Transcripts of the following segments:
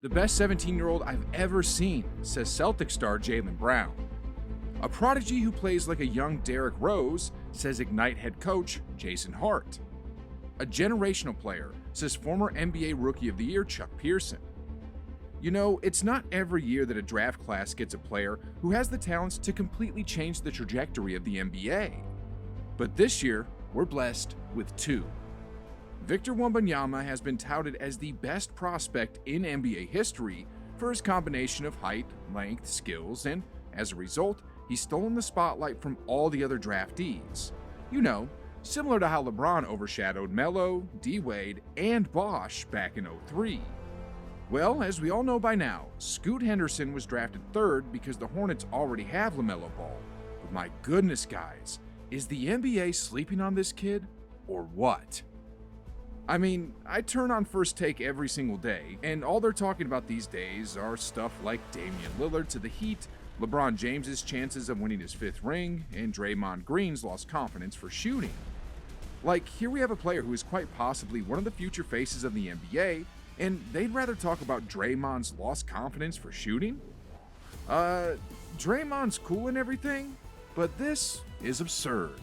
The best 17-year-old I've ever seen, says Celtic star Jaylen Brown. A prodigy who plays like a young Derrick Rose, says Ignite head coach Jason Hart. A generational player, says former NBA Rookie of the Year Chuck Pearson. You know, it's not every year that a draft class gets a player who has the talents to completely change the trajectory of the NBA. But this year, we're blessed with two. Victor Wembanyama has been touted as the best prospect in NBA history for his combination of height, length, skills, and as a result, he's stolen the spotlight from all the other draftees. You know, similar to how LeBron overshadowed Melo, D-Wade, and Bosh back in '03. Well, as we all know by now, Scoot Henderson was drafted third because the Hornets already have LaMelo Ball. But my goodness, guys, is the NBA sleeping on this kid, or what? I mean, I turn on First Take every single day, and all they're talking about these days are stuff like Damian Lillard to the Heat, LeBron James's chances of winning his fifth ring, and Draymond Green's lost confidence for shooting. Like, here we have a player who is quite possibly one of the future faces of the NBA, and they'd rather talk about Draymond's lost confidence for shooting? Draymond's cool and everything, but this is absurd.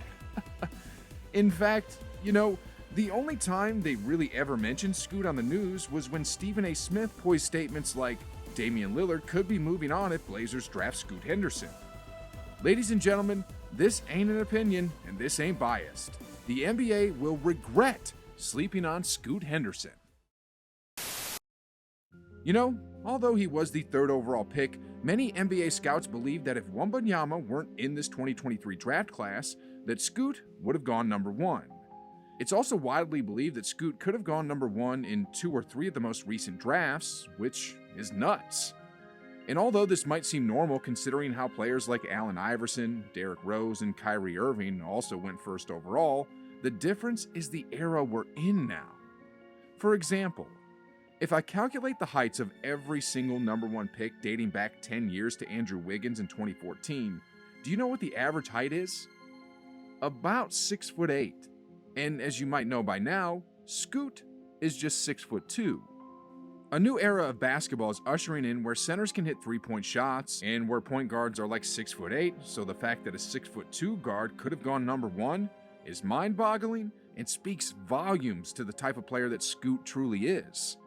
In fact, you know, the only time they really ever mentioned Scoot on the news was when Stephen A. Smith poised statements like, Damian Lillard could be moving on if Blazers draft Scoot Henderson. Ladies and gentlemen, this ain't an opinion and this ain't biased. The NBA will regret sleeping on Scoot Henderson. You know, although he was the third overall pick, many NBA scouts believe that if Wembanyama weren't in this 2023 draft class, that Scoot would have gone number one. It's also widely believed that Scoot could have gone number one in 2 or 3 of the most recent drafts, which is nuts. And although this might seem normal considering how players like Allen Iverson, Derrick Rose, and Kyrie Irving also went first overall, the difference is the era we're in now. For example, if I calculate the heights of every single number one pick dating back 10 years to Andrew Wiggins in 2014, do you know what the average height is? About 6'8". And as you might know by now, Scoot is just 6'2". A new era of basketball is ushering in where centers can hit three-point shots and where point guards are like 6'8", so the fact that a 6'2" guard could have gone number one is mind-boggling and speaks volumes to the type of player that Scoot truly is.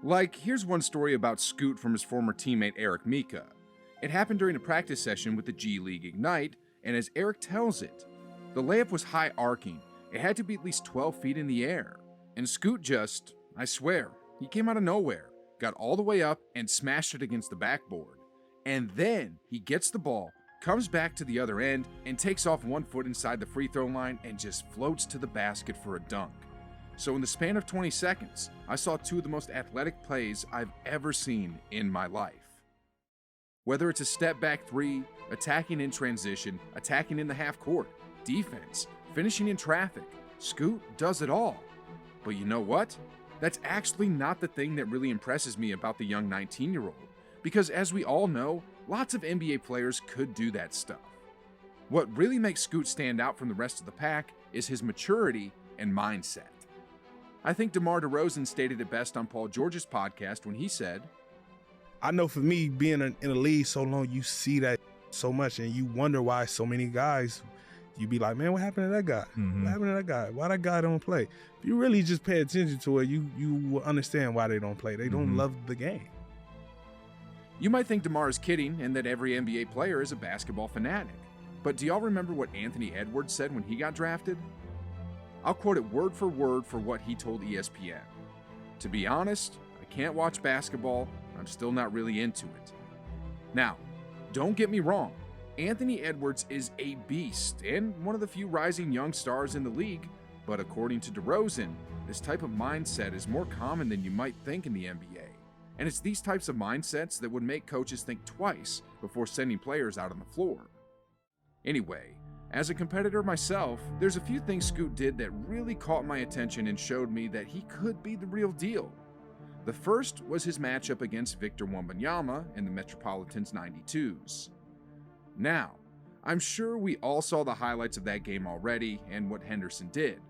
Like, here's one story about Scoot from his former teammate Eric Mika. It happened during a practice session with the G League Ignite, and as Eric tells it, the layup was high arcing. It had to be at least 12 feet in the air. And Scoot just, I swear, he came out of nowhere, got all the way up and smashed it against the backboard. And then he gets the ball, comes back to the other end, and takes off 1 foot inside the free throw line and just floats to the basket for a dunk. So in the span of 20 seconds, I saw 2 of the most athletic plays I've ever seen in my life. Whether it's a step back three, attacking in transition, attacking in the half court, defense, finishing in traffic, Scoot does it all. But you know what? That's actually not the thing that really impresses me about the young 19-year-old, because as we all know, lots of NBA players could do that stuff. What really makes Scoot stand out from the rest of the pack is his maturity and mindset. I think DeMar DeRozan stated it best on Paul George's podcast when he said, I know for me, being in the league so long, you see that so much and you wonder why so many guys, you be like, man, what happened to that guy? What happened to that guy? Why that guy don't play? If you really just pay attention to it, you will understand why they don't play. They don't love the game. You might think DeMar is kidding and that every NBA player is a basketball fanatic. But do y'all remember what Anthony Edwards said when he got drafted? I'll quote it word for what he told ESPN. To be honest, I can't watch basketball. I'm still not really into it. Now, don't get me wrong. Anthony Edwards is a beast and one of the few rising young stars in the league, but according to DeRozan, this type of mindset is more common than you might think in the NBA. And it's these types of mindsets that would make coaches think twice before sending players out on the floor. Anyway, as a competitor myself, there's a few things Scoot did that really caught my attention and showed me that he could be the real deal. The first was his matchup against Victor Wembanyama in the Metropolitans 92s. Now, I'm sure we all saw the highlights of that game already and what Henderson did.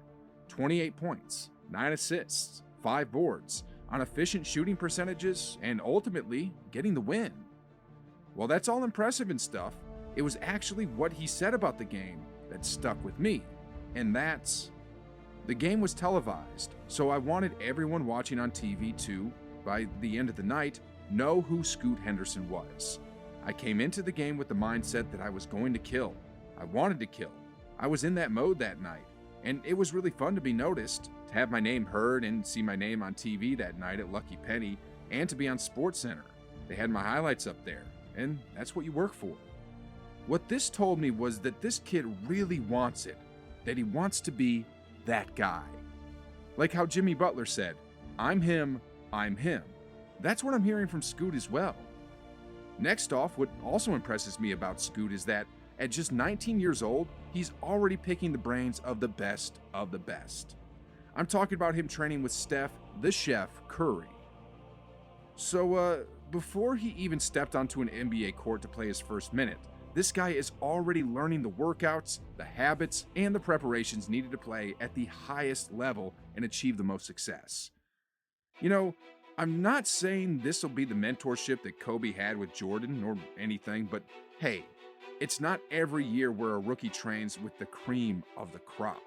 28 points, 9 assists, 5 boards, on efficient shooting percentages, and ultimately getting the win. While that's all impressive and stuff, it was actually what he said about the game that stuck with me, and that's, the game was televised, so I wanted everyone watching on TV to, by the end of the night, know who Scoot Henderson was. I came into the game with the mindset that I was going to kill. I wanted to kill. I was in that mode that night, and it was really fun to be noticed, to have my name heard and see my name on TV that night at Lucky Penny, and to be on SportsCenter. They had my highlights up there, and that's what you work for. What this told me was that this kid really wants it, that he wants to be that guy. Like how Jimmy Butler said, "I'm him, I'm him." That's what I'm hearing from Scoot as well. Next off, what also impresses me about Scoot is that at just 19 years old, he's already picking the brains of the best of the best. I'm talking about him training with Steph, the chef, Curry. So, before he even stepped onto an NBA court to play his first minute, this guy is already learning the workouts, the habits, and the preparations needed to play at the highest level and achieve the most success. You know, I'm not saying this will be the mentorship that Kobe had with Jordan or anything, but hey, it's not every year where a rookie trains with the cream of the crop.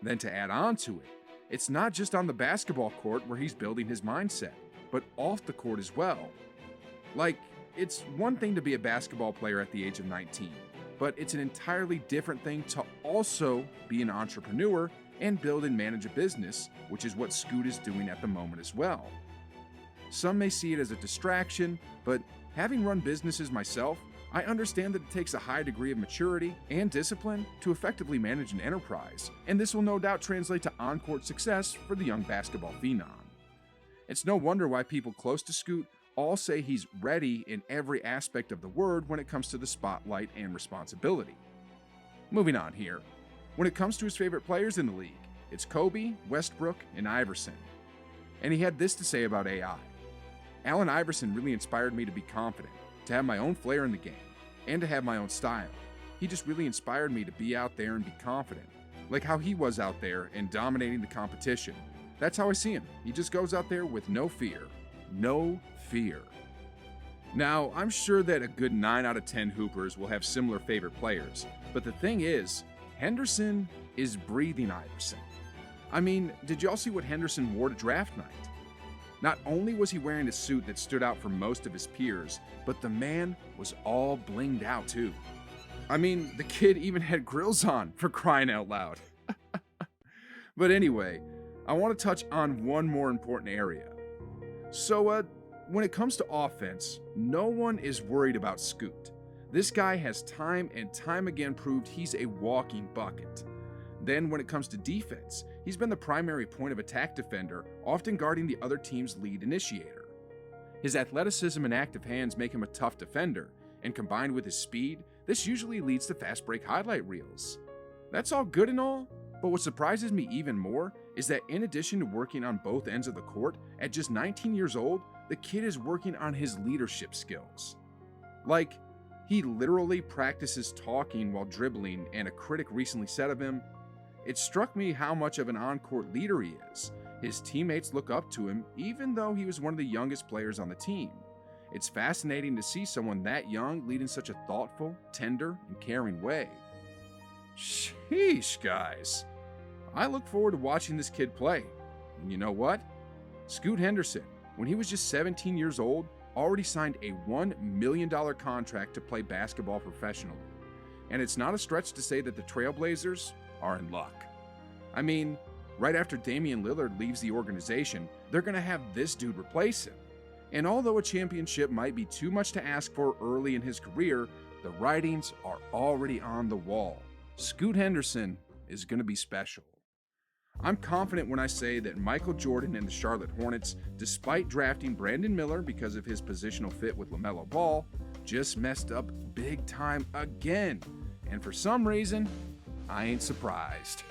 Then to add on to it, it's not just on the basketball court where he's building his mindset, but off the court as well. Like, it's one thing to be a basketball player at the age of 19, but it's an entirely different thing to also be an entrepreneur and build and manage a business, which is what Scoot is doing at the moment as well. Some may see it as a distraction, but having run businesses myself, I understand that it takes a high degree of maturity and discipline to effectively manage an enterprise, and this will no doubt translate to on-court success for the young basketball phenom. It's no wonder why people close to Scoot all say he's ready in every aspect of the word when it comes to the spotlight and responsibility. Moving on here. When it comes to his favorite players in the league, it's Kobe, Westbrook, and Iverson. And he had this to say about AI. Allen Iverson really inspired me to be confident, to have my own flair in the game, and to have my own style. He just really inspired me to be out there and be confident, like how he was out there and dominating the competition. That's how I see him. He just goes out there with no fear. No fear. Now, I'm sure that a good 9 out of 10 hoopers will have similar favorite players, but the thing is, Henderson is breathing Iverson. I mean, did y'all see what Henderson wore to draft night? Not only was he wearing a suit that stood out from most of his peers, but the man was all blinged out too. I mean, the kid even had grills on, for crying out loud. But anyway, I want to touch on one more important area. So, when it comes to offense, no one is worried about Scoot. This guy has time and time again proved he's a walking bucket. Then when it comes to defense, he's been the primary point of attack defender, often guarding the other team's lead initiator. His athleticism and active hands make him a tough defender, and combined with his speed, this usually leads to fast break highlight reels. That's all good and all, but what surprises me even more is that in addition to working on both ends of the court, at just 19 years old, the kid is working on his leadership skills. Like, he literally practices talking while dribbling, and a critic recently said of him, "It struck me how much of an on-court leader he is. His teammates look up to him even though he was one of the youngest players on the team. It's fascinating to see someone that young lead in such a thoughtful, tender, and caring way." Sheesh, guys. I look forward to watching this kid play. And you know what? Scoot Henderson, when he was just 17 years old, already signed a $1 million contract to play basketball professionally. And it's not a stretch to say that the Trailblazers are in luck. I mean, right after Damian Lillard leaves the organization, they're going to have this dude replace him. And although a championship might be too much to ask for early in his career, the writings are already on the wall. Scoot Henderson is going to be special. I'm confident when I say that Michael Jordan and the Charlotte Hornets, despite drafting Brandon Miller because of his positional fit with LaMelo Ball, just messed up big time again. And for some reason, I ain't surprised.